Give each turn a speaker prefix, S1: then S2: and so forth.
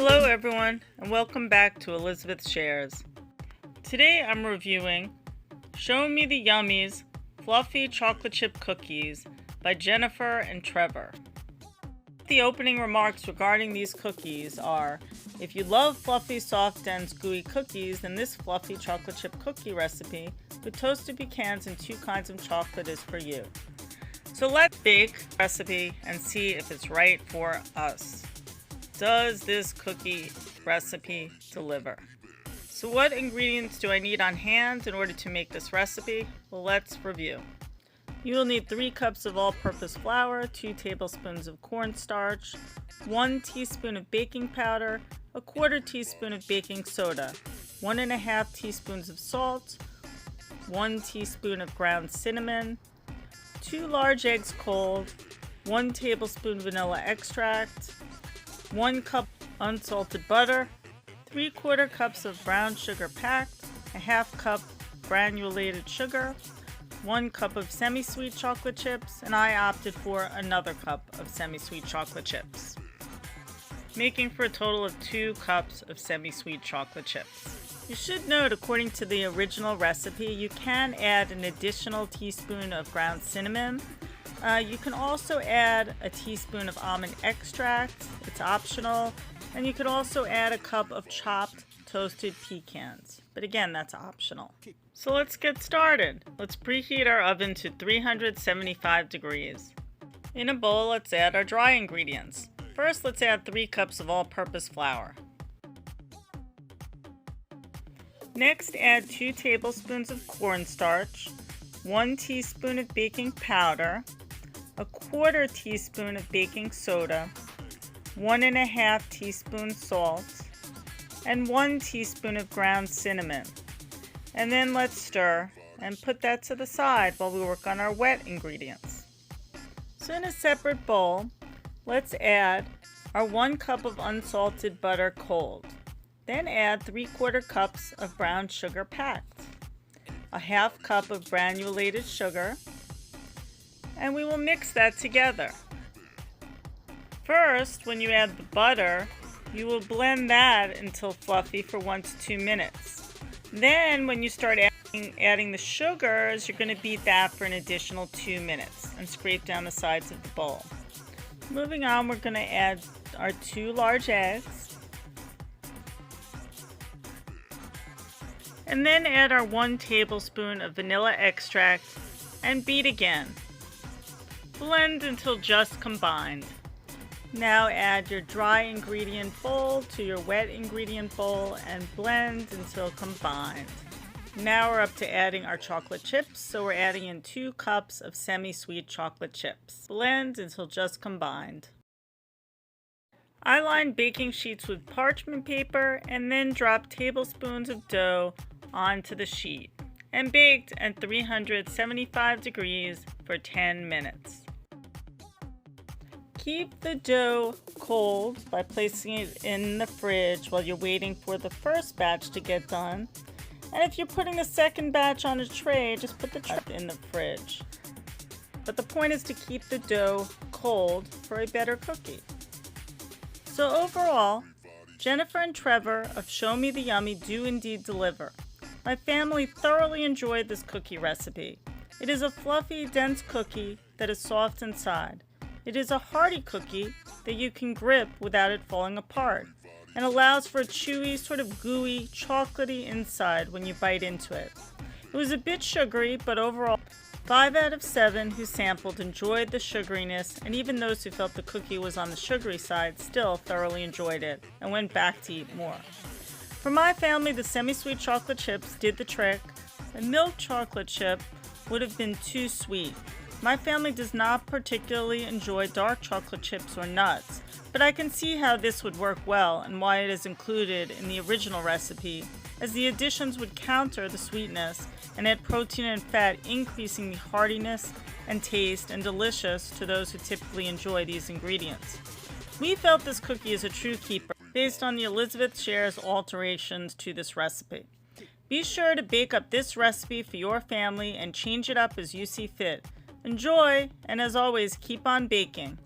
S1: Hello everyone, and welcome back to Elizabeth Shares. Today I'm reviewing Show Me the Yummies Fluffy Chocolate Chip Cookies by Jennifer and Trevor. The opening remarks regarding these cookies are, if you love fluffy, soft, dense, gooey cookies, then this fluffy chocolate chip cookie recipe with toasted pecans and 2 kinds of chocolate is for you. So let's bake the recipe and see if it's right for us. Does this cookie recipe deliver? So what ingredients do I need on hand in order to make this recipe? Well, let's review. You will need 3 cups of all-purpose flour, 2 tablespoons of cornstarch, 1 teaspoon of baking powder, 1/4 teaspoon of baking soda, 1½ teaspoons of salt, 1 teaspoon of ground cinnamon, 2 large eggs cold, 1 tablespoon vanilla extract, 1 cup unsalted butter, 3/4 cups of brown sugar packed, 1/2 cup granulated sugar, 1 cup of semi-sweet chocolate chips, and I opted for another cup of semi-sweet chocolate chips, making for a total of 2 cups of semi-sweet chocolate chips. You should note, according to the original recipe, you can add an additional teaspoon of ground cinnamon. You can also add a teaspoon of almond extract, it's optional, and you could also add a cup of chopped toasted pecans, but again, that's optional. So let's get started. Let's preheat our oven to 375 degrees. In a bowl, let's add our dry ingredients. First, let's add 3 cups of all-purpose flour. Next, add 2 tablespoons of cornstarch, 1 teaspoon of baking powder, 1/4 teaspoon of baking soda, 1½ teaspoon salt, and 1 teaspoon of ground cinnamon. And then let's stir and put that to the side while we work on our wet ingredients. So in a separate bowl, let's add our 1 cup of unsalted butter cold. Then add 3/4 cups of brown sugar packed, 1/2 cup of granulated sugar, and we will mix that together. First, when you add the butter, you will blend that until fluffy for 1 to 2 minutes. Then when you start adding the sugars, you're going to beat that for an additional 2 minutes and scrape down the sides of the bowl. Moving on, we're going to add our 2 large eggs, and then add our 1 tablespoon of vanilla extract and beat again. Blend until just combined. Now add your dry ingredient bowl to your wet ingredient bowl and blend until combined. Now we're up to adding our chocolate chips, so we're adding in 2 cups of semi-sweet chocolate chips. Blend until just combined. I lined baking sheets with parchment paper and then dropped tablespoons of dough onto the sheet and baked at 375 degrees for 10 minutes. Keep the dough cold by placing it in the fridge while you're waiting for the first batch to get done. And if you're putting the second batch on a tray, just put the tray in the fridge. But the point is to keep the dough cold for a better cookie. So overall, Jennifer and Trevor of Show Me the Yummy do indeed deliver. My family thoroughly enjoyed this cookie recipe. It is a fluffy, dense cookie that is soft inside. It is a hearty cookie that you can grip without it falling apart, and allows for a chewy, sort of gooey, chocolatey inside when you bite into it. It was a bit sugary, but overall, 5 out of 7 who sampled enjoyed the sugariness, and even those who felt the cookie was on the sugary side still thoroughly enjoyed it and went back to eat more. For my family, the semi-sweet chocolate chips did the trick. A milk chocolate chip would have been too sweet. My family does not particularly enjoy dark chocolate chips or nuts, but I can see how this would work well and why it is included in the original recipe, as the additions would counter the sweetness and add protein and fat, increasing the heartiness and taste and delicious to those who typically enjoy these ingredients. We felt this cookie is a true keeper based on the Elizabeth Shares alterations to this recipe. Be sure to bake up this recipe for your family and change it up as you see fit. Enjoy, and as always, keep on baking.